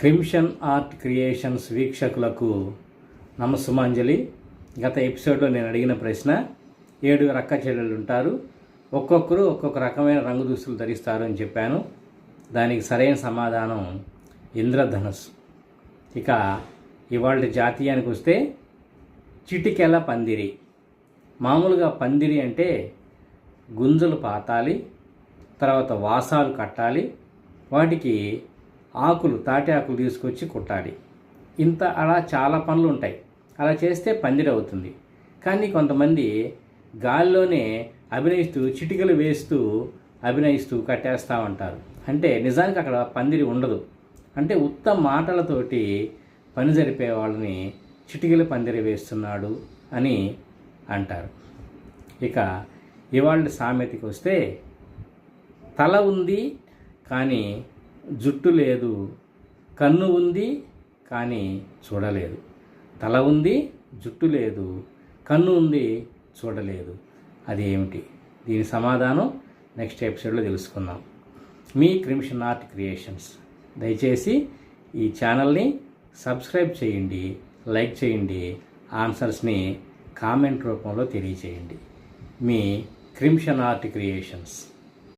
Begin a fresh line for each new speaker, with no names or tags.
Crimson art creations వీక్షకులకు నమస్సుమాంజలి. గత ఎపిసోడ్లో నేను అడిగిన ప్రశ్న, 7 అక్క చెల్లెళ్ళు ఉంటారు, ఒక్కొక్కరు ఒక్కొక్క రకమైన రంగు దుస్తులు ధరిస్తారు అని చెప్పాను. దానికి సరైన సమాధానం ఇంద్రధనుస్సు. ఇక ఇవాళ జాతీయానికి వస్తే చిటికెల పందిరి. మామూలుగా పందిరి అంటే గుంజలు పాతాలి, తర్వాత వాసాలు కట్టాలి, వాటికి ఆకులు తాటి ఆకులు తీసుకొచ్చి కుట్టాలి. అలా చాలా పనులు ఉంటాయి. అలా చేస్తే పందిరి అవుతుంది. కానీ కొంతమంది గాల్లోనే అభినయిస్తూ చిటికలు వేస్తూ అభినయిస్తూ కట్టేస్తూ ఉంటారు. అంటే నిజానికి అక్కడ పందిరి ఉండదు. అంటే ఉత్తమ మాటలతోటి పని జరిపే వాళ్ళని చిటికల పందిరి వేస్తున్నాడు అని అంటారు. ఇక ఇవాళ సామెతకి వస్తే, తల ఉంది కానీ జుట్టు లేదు, కన్ను ఉంది కానీ చూడలేదు. తల ఉంది, జుట్టు లేదు, కన్ను ఉంది, చూడలేదు. అది ఏమిటి? దీని సమాధానం నెక్స్ట్ ఎపిసోడ్లో తెలుసుకుందాం. మీ క్రిమ్షన్ ఆర్ట్ క్రియేషన్స్. దయచేసి ఈ ఛానల్ని సబ్స్క్రైబ్ చేయండి, లైక్ చేయండి, ఆన్సర్స్ని కామెంట్ రూపంలో తెలియచేయండి. మీ క్రిమ్షన్ ఆర్ట్ క్రియేషన్స్.